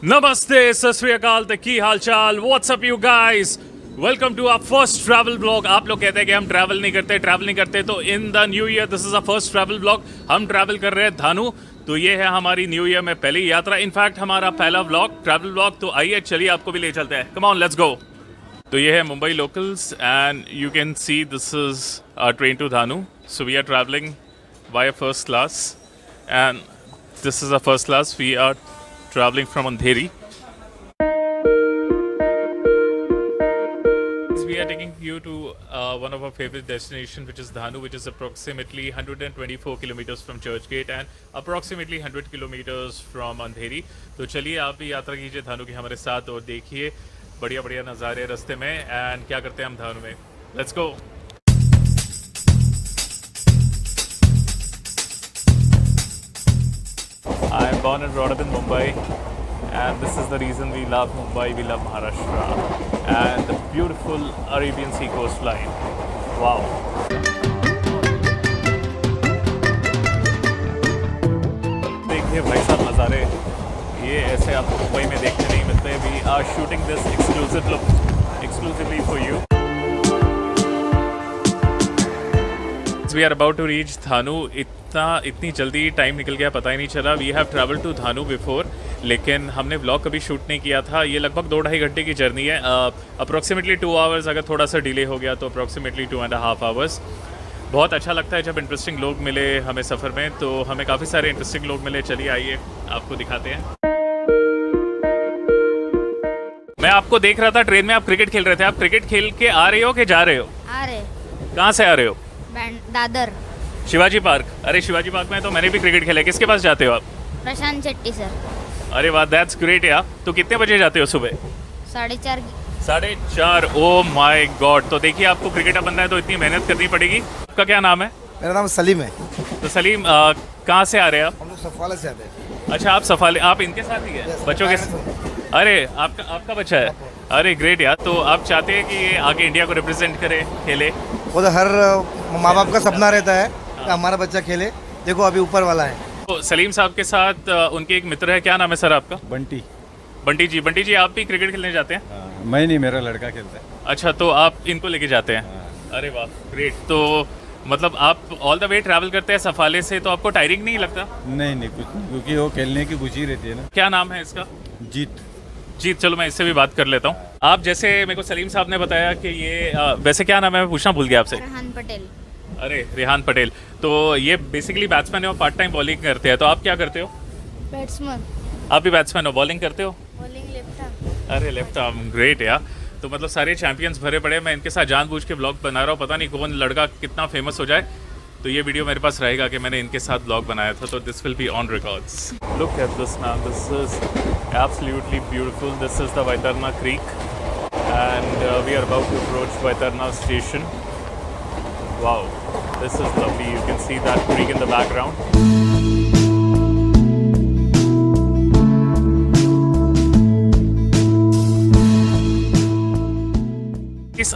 नमस्ते सत श्री अकाल तो की हाल चाल what's up you guys welcome to our first travel blog. आप लोग कहते हैं कि हम ट्रैवल नहीं करते तो in the new year this is a first travel blog. हम ट्रैवल कर रहे हैं धानु, तो ये है हमारी न्यू ईयर में पहली यात्रा, इनफैक्ट हमारा पहला ब्लॉग ट्रैवल ब्लॉग। तो आइए चलिए आपको भी ले चलते हैं, कम ऑन लेट्स गो। तो ये है Mumbai locals and you can see this is our train to Dahanu. So we are travelling by first class and this is a first class. We are traveling from Andheri. We are taking you to one of our favorite destinations, which is Dhanu, which is approximately 124 kilometers from Churchgate and approximately 100 kilometers from Andheri. तो चलिए आप भी यात्रा कीजिए धानु की हमारे साथ और देखिए बढ़िया बढ़िया नज़ारे रास्ते में एंड क्या करते हैं हम धानु में। Let's go. I am born and brought up in Mumbai, and this is the reason we love Mumbai, we love Maharashtra, and the beautiful Arabian Sea coastline. Wow! देखिए भाई साहब नज़ारे, ये ऐसे आपको मुंबई में देखने नहीं मिलते। We are shooting this exclusively for you. We are about to reach Dhanu. इतनी जल्दी टाइम निकल गया पता ही नहीं चला। We have travel to Dahanu before, लेकिन हमने व्लॉग कभी शूट नहीं किया था। ये लगभग 2-2.5 घंटे की जर्नी है, अप्रॉक्सीमेटली 2 आवर्स। अगर थोड़ा सा डिले हो गया तो अप्रॉक्सीमेटली 2.5 आवर्स। बहुत अच्छा लगता है जब इंटरेस्टिंग लोग मिले हमें सफ़र में, तो हमें काफ़ी सारे इंटरेस्टिंग लोग मिले। चलिए आइए आपको दिखाते हैं। मैं आपको देख रहा था ट्रेन में, आप क्रिकेट खेल रहे थे। आप क्रिकेट खेल के आ रहे हो कि जा रहे हो? आ रहे। कहाँ से आ रहे हो? दादर। शिवाजी पार्क। अरे शिवाजी पार्क में तो मैंने भी क्रिकेट खेला है। किसके पास जाते हो आप? प्रशांत शेट्टी सर। अरे वाह, दैट्स ग्रेट यार। तो कितने बजे जाते हो सुबह? 4:30। 4:30। Oh my God. तो देखिए आपको क्रिकेटर बनना है तो इतनी मेहनत करनी पड़ेगी। आपका क्या नाम है? मेरा नाम सलीम है। तो सलीम कहाँ से आ रहे हैं आप? हम लोग सफाला से आते हैं। अच्छा आप सफाले, आप इनके साथ ही है? बच्चों के साथ? अरे आपका बच्चा है? अरे ग्रेट यार। तो आप चाहते हैं कि ये आगे इंडिया को रिप्रेजेंट करे, खेले? वो तो हर माँ बाप का सपना रहता है कि हमारा बच्चा खेले। देखो अभी ऊपर वाला है। तो सलीम साहब के साथ उनके एक मित्र है, क्या नाम है सर आपका? बंटी। बंटी जी आप भी क्रिकेट खेलने जाते हैं? मैं नहीं, मेरा लड़का खेलता है। अच्छा, तो आप इनको लेके जाते हैं? अरे वाह ग्रेट। तो मतलब आप ऑल द वे ट्रैवल करते हैं सफाले से, तो आपको टायरिंग नहीं लगता? नहीं कुछ नहीं, क्योंकि वो खेलने की खुशी रहती है ना। क्या नाम है इसका? जीत। चलो मैं इससे भी बात कर लेता हूँ। आप जैसे मेरे को सलीम साहब ने बताया कि ये वैसे क्या नाम है, मैं पूछना भूल गया आपसे। रेहान पटेल। अरे रेहान पटेल। तो ये बेसिकली बैट्समैन है और पार्ट टाइम बॉलिंग करते हैं। तो आप क्या करते हो? बैट्समैन। आप भी बैट्समैन हो, बॉलिंग करते हो? Bowling left arm. अरे लेफ्ट आर्म, ग्रेट यार। तो मतलब सारे चैंपियंस भरे पड़े। मैं इनके साथ जानबूझ के ब्लॉग बना रहा हूँ, पता नहीं कौन लड़का कितना फेमस हो जाए। तो ये वीडियो मेरे पास रहेगा कि मैंने इनके साथ ब्लॉग बनाया था। तो this will be on records. Look at this man, this is absolutely beautiful. This is the Vaitarna creek and we are about to approach Vaitarna station. Wow, this is lovely. You can see that creek in the background.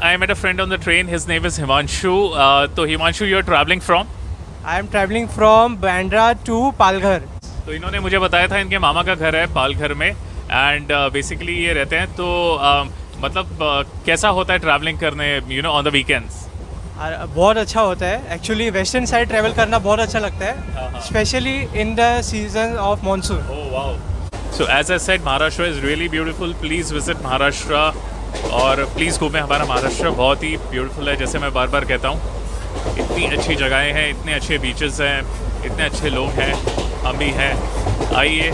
I met a friend on the train. His name is Himanshu. So Himanshu, you're traveling from? I am traveling from Bandra to Palghar. तो इन्होंने मुझे बताया था इनके मामा का घर है पालघर में एंड बेसिकली ये रहते हैं। तो मतलब कैसा होता है ट्रैवलिंग करने ऑन द वीकेंड्स? बहुत अच्छा होता है एक्चुअली। वेस्टर्न साइड ट्रैवल करना बहुत अच्छा लगता है, specially in the season of monsoon. Oh wow. So as I said, Maharashtra is really beautiful. Please visit Maharashtra और प्लीज़ घूमें हमारा महाराष्ट्र। बहुत ही ब्यूटीफुल है, जैसे मैं बार बार कहता हूँ। इतनी अच्छी जगहें हैं, इतने अच्छे बीचेस हैं, इतने अच्छे लोग हैं, हम भी हैं। आइए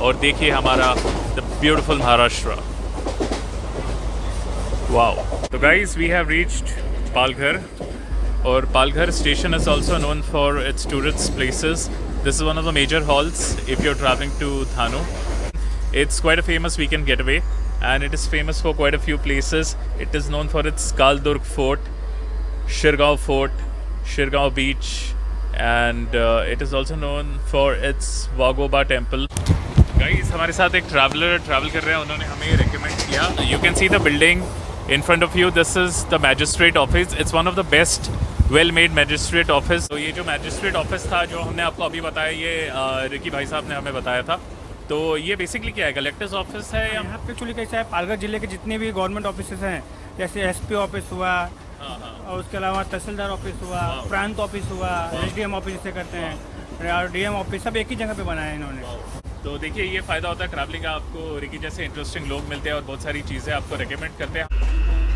और देखिए हमारा द ब्यूटीफुल महाराष्ट्र। वाओ। तो guys we have reached Palghar, और Palghar station is also known for its tourist places. This is one of the major halls if you're traveling to Dhanu. It's quite a famous weekend getaway and it is famous for quite a few places. It is known for its Kaldurg Fort, Shirgaon Beach, and it is also known for its Vagoba Temple. Guys, हमारे साथ एक traveller travel कर रहे हैं, उन्होंने हमें recommend किया। You can see the building in front of you. This is the magistrate office. It's one of the best well made magistrate office. तो ये जो magistrate office था जो हमने आपको अभी बताया, ये रिकी भाई साहब ने हमें बताया था। तो ये बेसिकली क्या है, कलेक्टर्स ऑफिस है या? यहाँ पे एक्चुअली कैसा है, पालघर जिले के जितने भी गवर्नमेंट ऑफिस हैं, जैसे एसपी ऑफिस हुआ, हाँ हाँ और उसके अलावा तहसीलदार ऑफिस हुआ, प्रांत ऑफिस हुआ, एसडीएम ऑफिस जिसे करते हैं, और डीएम ऑफिस, सब एक ही जगह पे बनाया है इन्होंने। तो देखिए ये फ़ायदा होता है ट्रैवलिंग का, आपको रिकी जैसे इंटरेस्टिंग लोग मिलते हैं और बहुत सारी चीज़ें आपको रेकमेंड करते हैं।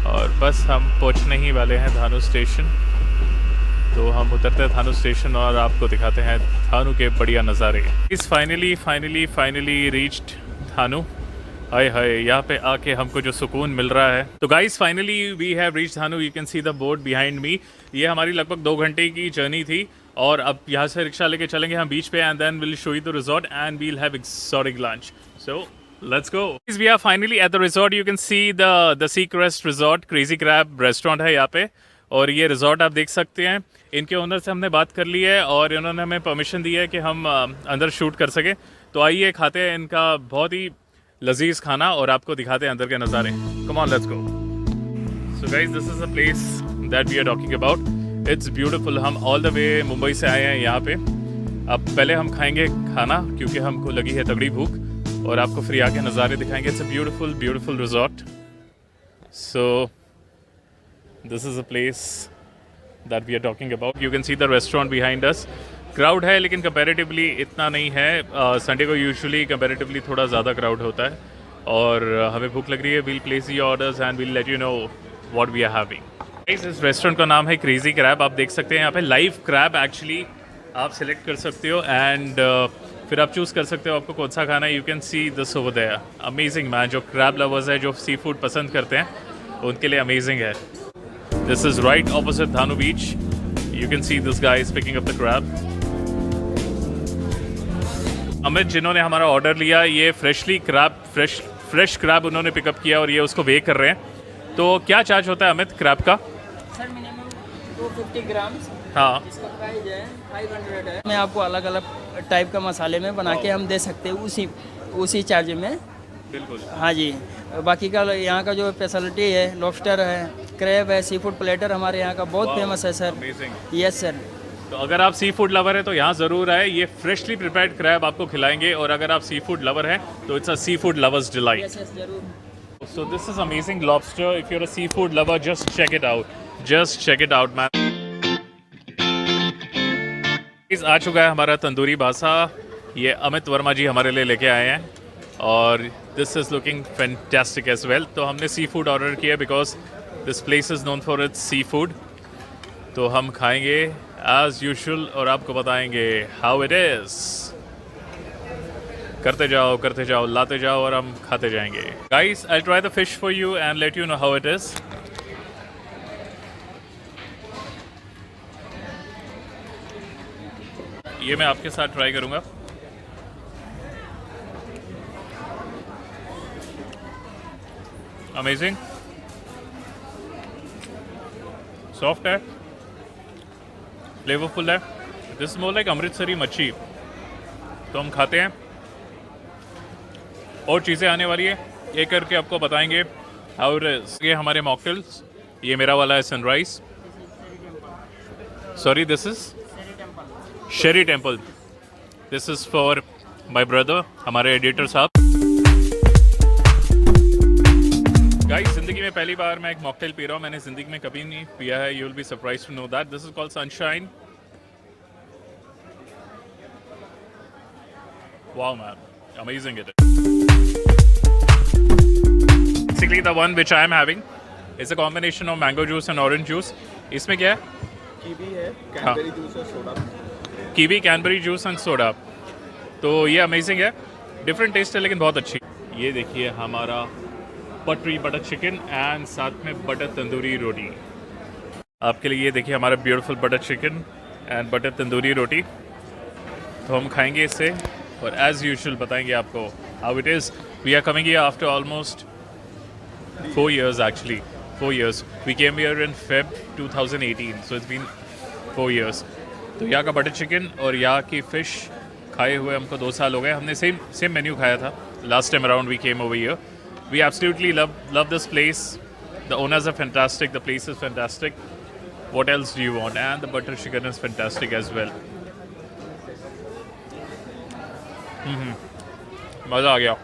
और बस हम पहुंचने ही वाले हैं धानु स्टेशन, तो हम उतरते हैं धानु स्टेशन और आपको दिखाते हैं धानु के बढ़िया नज़ारे। इस फाइनली रीच्ड धानु। हाय हाय, यहाँ पे आके हमको जो सुकून मिल रहा है। तो guys finally we have reached Dahanu, you can see the board behind me. ये हमारी लगभग 2 घंटे की जर्नी थी और अब यहाँ से रिक्शा लेके चलेंगे हम बीच पे and then will show you the resort and we'll have exotic lunch. So let's go. We are finally at the resort, you can see the Sea Crest Resort, Crazy Crab restaurant है यहाँ पे। और ये resort आप देख सकते हैं, इनके ओनर से हमने बात कर ली है और इन्होंने हमें परमिशन दी है कि हम अंदर शूट कर सकें। तो आइए खाते हैं इनका बहुत ही लजीज खाना और आपको दिखाते हैं अंदर के नज़ारे। Come on let's go. So guys this is the place that we are talking about, it's beautiful. हम ऑल द वे मुंबई से आए हैं यहाँ पे। अब पहले हम खाएंगे खाना क्योंकि हमको लगी है तगड़ी भूख और आपको फ्री आके नज़ारे दिखाएंगे। It's a beautiful resort. So this is a place that we are talking about. You can see the restaurant behind us. Crowd है लेकिन कंपैरेटिवली इतना नहीं है। संडे को यूजुअली कंपैरेटिवली थोड़ा ज़्यादा क्राउड होता है और हमें भूख लग रही है। We'll place the orders and we'll let you know what we are having. इस रेस्टोरेंट का नाम है क्रेजी क्रैब। आप देख सकते हैं यहाँ पे लाइव क्रैब एक्चुअली आप सिलेक्ट कर सकते हो एंड फिर आप चूज़ कर सकते हो आपको कौन सा खाना है। You can see this over there, amazing man. जो क्रैब लवर्स है, जो सी फूड पसंद करते हैं, उनके लिए अमेजिंग है। This is right opposite Dhanu beach. You can see this guy is picking up the crab. Amit जिन्होंने हमारा ऑर्डर लिया, ये फ्रेश क्रैब उन्होंने पिकअप किया और ये उसको वे कर रहे हैं। तो क्या चार्ज होता है अमित क्रैब का? Sir minimum 250 grams. हाँ, इसका प्राइस है 500 है। मैं आपको अलग अलग टाइप का मसाले में बना के हम दे सकते हैं उसी चार्ज में। बिल्कुल। हाँ जी। बाकी का यहाँ का जो स्पेशलिटी है, लॉबस्टर है, क्रैब है, सी फूड प्लेटर हमारे यहाँ का बहुत फेमस है सर। अमेजिंग। Yes sir. तो अगर आप सी फूड लवर है तो यहाँ ज़रूर आए, ये फ्रेशली प्रिपेयर्ड क्रैब आपको खिलाएंगे। और अगर आप सी फूड लवर है तो it's a seafood lovers delight. Yes yes जरूर। So this is amazing lobster. If you're a seafood lover, just check it out. Just check it out, man. इस आ चुका है हमारा तंदूरी बासा। ये अमित वर्मा जी हमारे लिए लेके आए हैं और this is looking fantastic as well. तो हमने सी फूड ऑर्डर किया because this place is known for its seafood. तो हम खाएंगे एज यूजुअल और आपको बताएंगे हाउ इट इज़। करते जाओ, लाते जाओ और हम खाते जाएंगे। Guys, I try the fish for you and let you know how it is. ये मैं आपके साथ ट्राई करूंगा। अमेजिंग, सॉफ्ट है, फ्लेवरफुल है। This is more like Amritsari मच्छी। तो हम खाते हैं और चीज़ें आने वाली है, एक करके आपको बताएंगे हाउ इट इज। ये हमारे मॉकटेल्स, ये मेरा वाला है sunrise. Sorry, this is Sheri temple. This is for my brother, हमारे एडिटर साहब। गाइस, जिंदगी में पहली बार मैं एक मॉकटेल पी रहा हूँ। मैंने जिंदगी में कभी नहीं पिया है। You will be surprised to know that. This is called sunshine. Wow man, amazing it is. Basically the one which I am having is a combination of mango juice and orange juice. इसमें क्या है? Kiwi है, cranberry juice और soda. Kiwi, cranberry juice and soda. तो ये amazing है, different test है लेकिन बहुत अच्छी। ये देखिए हमारा बटरी बटर चिकन एंड साथ में बटर तंदूरी रोटी। आपके लिए ये देखिए हमारा beautiful butter chicken and butter tandoori रोटी। तो हम खाएंगे इससे और एज यूजुअल बताएंगे आपको how it is. We are coming here after almost 4 years actually. 4 years. We came here in Feb 2018, so it's been 4 years. तो यहाँ का बटर चिकन और यहाँ की फ़िश खाए हुए हमको 2 साल हो गए। हमने सेम मेन्यू खाया था last time around we came over here. We absolutely love this place. The owners are fantastic. The place is fantastic. What else do you want? And the butter chicken is fantastic as well. मज़ा आ गया।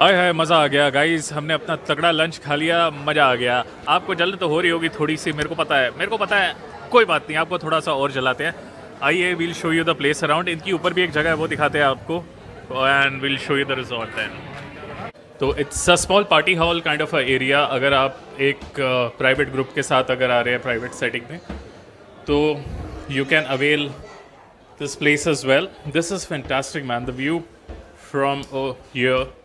आय हाय मज़ा आ गया guys, हमने अपना तगड़ा lunch खा लिया, मज़ा आ गया। आपको जल्द तो हो रही होगी थोड़ी सी, मेरे को पता है, कोई बात नहीं, आपको थोड़ा सा और जलाते हैं। आइए, will show you the place around. इनकी ऊपर भी एक जगह है, वो दिखाते हैं आपको, and will show you the resort then. तो it's a small party hall kind of a area. अगर आप एक प्राइवेट ग्रुप के साथ अगर आ रहे हैं प्राइवेट सेटिंग में, तो you can avail this place as well. This is fantastic man, the view from here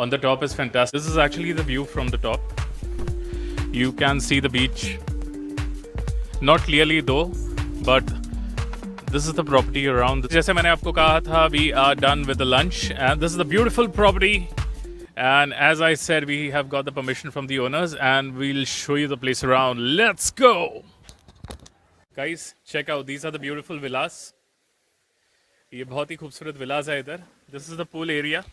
on the top is fantastic. This is actually the view from the top. You can see the beach, not clearly though, but this is the property around. जैसे मैंने आपको कहा था, we are done with the lunch and this is the beautiful property, and as I said, we have got the permission from the owners and we'll show you the place around. Let's go guys, check out, these are the beautiful villas. ये बहुत ही खूबसूरत villas है इधर। This is the pool area.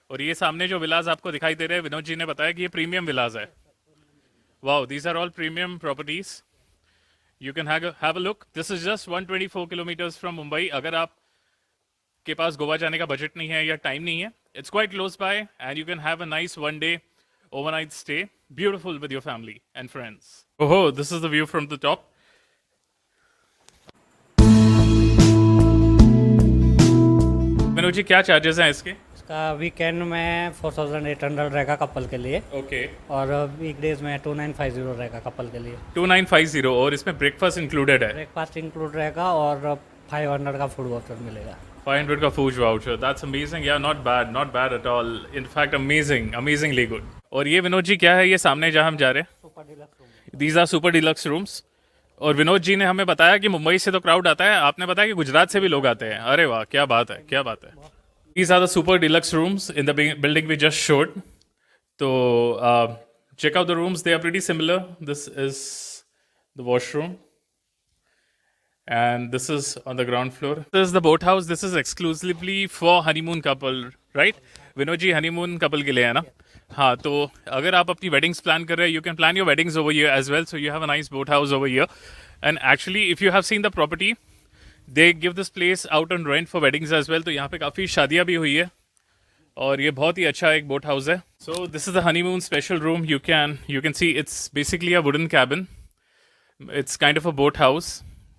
और ये सामने जो विलास आपको दिखाई दे रहे हैं, विनोद जी ने बताया कि ये प्रीमियम विलास है। Wow, these are all premium properties. You can have a look. This is just 124 kilometres from Mumbai. अगर आप के पास गोवा जाने का बजट नहीं है या टाइम नहीं है, it's quite close by and you can have a nice one day overnight stay, beautiful with your family and friends. ओहो, this is the view from the top. Vinod ji, क्या चार्जेस हैं इसके? इसका वीकेंड में 4800 रहेगा कपल के लिए। ओके। और वीकडेज में 2950 रहेगा कपल के लिए। 2950। और इसमें ब्रेकफास्ट इंक्लूडेड है? ब्रेकफास्ट इंक्लूड रहेगा और 500 का फूड वाउचर मिलेगा। 500 का फूड वाउचर, दैट्स अमेजिंग। या not bad at all, in fact amazingly good. और ये विनोद जी क्या है ये सामने जहाँ हम जा रहे हैं? Super deluxe room. These are super deluxe rooms. और विनोद जी ने हमें बताया कि मुंबई से तो क्राउड आता है, आपने बताया कि गुजरात से भी लोग आते हैं। अरे वाह, क्या बात है, क्या बात है। These are the super deluxe rooms in the building we just showed. So check out the rooms. They are pretty similar. This is the washroom. And this is on the ground floor. This is the boat house. This is exclusively for honeymoon couple, right? Vinod ji honeymoon couple के लिए है ना? हाँ, तो अगर आप अपनी weddings plan कर रहे हैं, you can plan your weddings over here as well. So you have a nice boat house over here. And actually, if you have seen the property, they give this place out on rent for weddings as well. तो यहाँ पे काफ़ी शादियाँ भी हुई है और ये बहुत ही अच्छा एक बोट हाउस है। So this is the honeymoon special room. You can see it's basically a wooden cabin. It's kind of a boat house,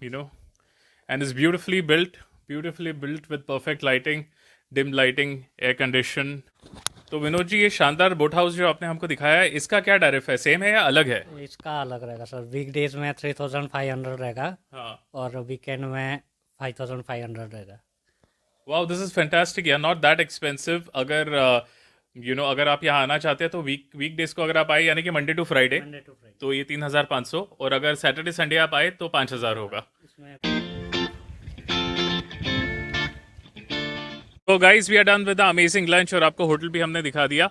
you know, and it's beautifully built with perfect lighting, dim lighting, air condition. तो विनोद जी, ये शानदार boat house जो आपने हमको दिखाया है, इसका क्या टैरिफ है? सेम है या अलग है? इसका अलग रहेगा सर। वीकडेज में 3500 रहेगा। हाँ। और वीकेंड में 5500 रहेगा। वाओ, दिस इज फैंटास्टिक यार, नॉट दैट एक्सपेंसिव। अगर अगर आप यहाँ आना चाहते हैं तो वीकडेज को अगर आप आए, यानी कि मंडे टू फ्राइडे, तो ये 3500, और अगर सैटरडे संडे आप आए तो 5000 होगा। तो guys, we are done with the amazing lunch और आपको होटल भी हमने दिखा दिया।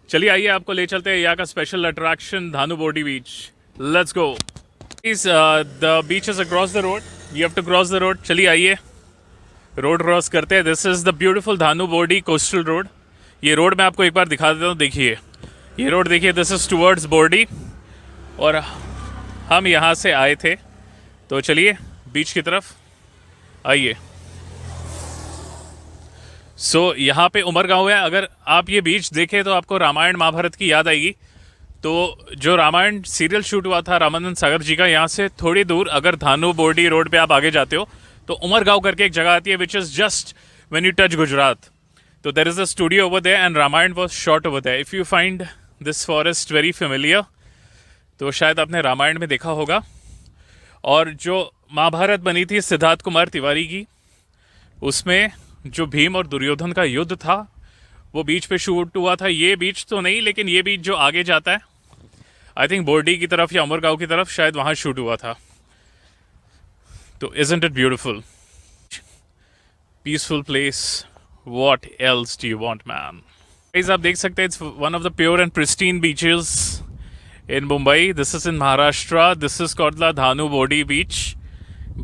चलिए आइए, आपको ले चलते हैं यहाँ का special attraction Dahanu Bordi beach. Let's go. The beach is across the road, you have to cross the road. चलिए आइए, रोड क्रॉस करते हैं। This is the beautiful Dahanu Bordi coastal road. ये रोड मैं आपको एक बार दिखा देता हूँ। देखिए ये रोड, देखिए, दिस इज़ टूवर्ड्स बोडी और हम यहाँ से आए थे। तो चलिए बीच की तरफ आइए। सो यहाँ पे उमरगांव है। अगर आप ये बीच देखें तो आपको रामायण महाभारत की याद आएगी। तो जो रामायण सीरियल शूट हुआ था रामानंद सागर जी का, यहाँ से थोड़ी दूर अगर धानु बोडी रोड पे आप आगे जाते हो तो उमरगांव करके एक जगह आती है, which is just when you touch Gujarat. तो there is a studio over there and Ramayan was shot over there. If you find this forest very familiar, तो शायद आपने रामायण में देखा होगा। और जो महाभारत बनी थी सिद्धार्थ कुमार तिवारी की, उसमें जो भीम और दुर्योधन का युद्ध था वो बीच पे शूट हुआ था। ये बीच तो नहीं, लेकिन ये बीच जो आगे जाता है, आई थिंक बोर्डी की तरफ या उमरगांव की तरफ, शायद वहाँ शूट हुआ था। तो isn't it beautiful, peaceful place, what else do you want man. Guys, आप देख सकते हैं, it's one of the pure and pristine beaches in Mumbai. This is in Maharashtra. This is called the Dhanu Bodi Beach,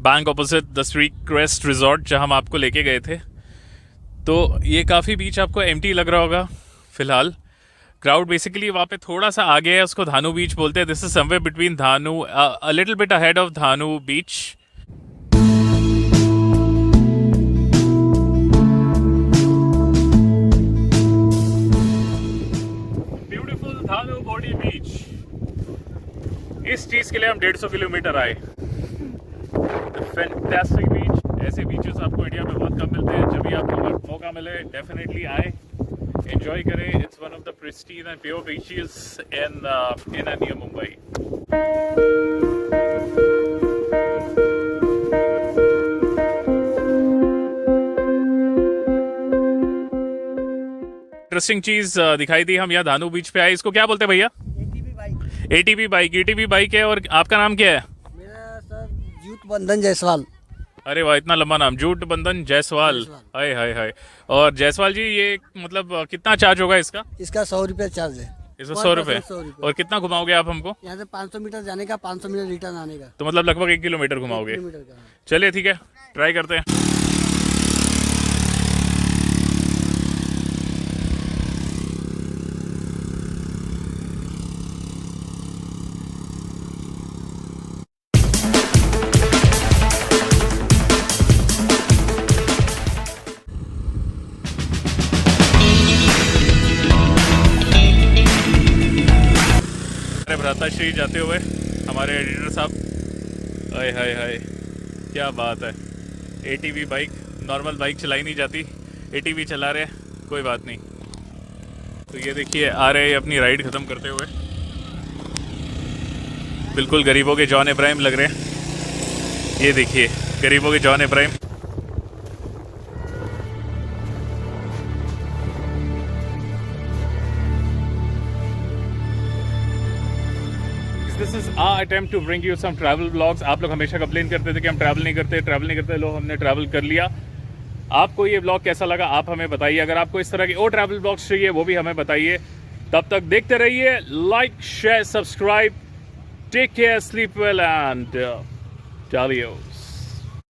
bank opposite the Streak Crest Resort, जहाँ हम आपको लेके गए थे। तो ये काफ़ी बीच आपको एम्प्टी लग रहा होगा फिलहाल। क्राउड बेसिकली वहाँ पे थोड़ा सा आगे है, उसको धानु बीच बोलते हैं। This is somewhere between Dahanu, a little bit ahead of Dahanu beach. Dahanu Bordi beach. इस चीज के लिए हम 150 किलोमीटर आए। Fantastic beach. ऐसे बीचेस आपको इंडिया में बहुत कम मिलते हैं। जब भी आपको मौका मिले डेफिनेटली आए, एंजॉय करें। It's one of the pristine and pure beaches in near Mumbai. Interesting चीज दिखाई दी। हम यहाँ धानु बीच पे आए। इसको क्या बोलते हैं भैया? ATV bike. एटीवी बाइक है। और आपका नाम क्या है? मेरा सर जूट बंधन जायसवाल। अरे वाह, इतना लंबा नाम, जूट बंधन जायसवाल। हाय हाय हाय। और जायसवाल जी, ये मतलब कितना चार्ज होगा इसका? इसका 100 रुपये चार्ज है। इसका 100 रुपये। और कितना घुमाओगे आप हमको? यहाँ से 500 मीटर जाने का, 500 मीटर रिटर्न आने का। तो मतलब लगभग 1 किलोमीटर घुमाओगे। किलोमीटर का। चलिए ठीक है, ट्राई करते हैं। भ्राताश्री जाते हुए हमारे एडिटर साहब, हाय हाय हाय, क्या बात है। एटीवी बाइक, नॉर्मल बाइक चलाई नहीं जाती, एटीवी चला रहे, कोई बात नहीं। तो ये देखिए आ रहे अपनी राइड ख़त्म करते हुए। बिल्कुल गरीबों के जॉन इब्राहिम लग रहे हैं। ये देखिए गरीबों के John Ibrahim. This is our attempt to bring you some travel vlogs. आप लोग हमेशा कंप्लेन करते थे कि हम ट्रैवल नहीं करते। लो, हमने ट्रैवल कर लिया। आपको ये व्लॉग कैसा लगा आप हमें बताइए। अगर आपको इस तरह के और ट्रैवल व्लॉग्स चाहिए वो भी हमें बताइए। तब तक देखते रहिए। Like, share, subscribe. Take care, sleep well and चलिए।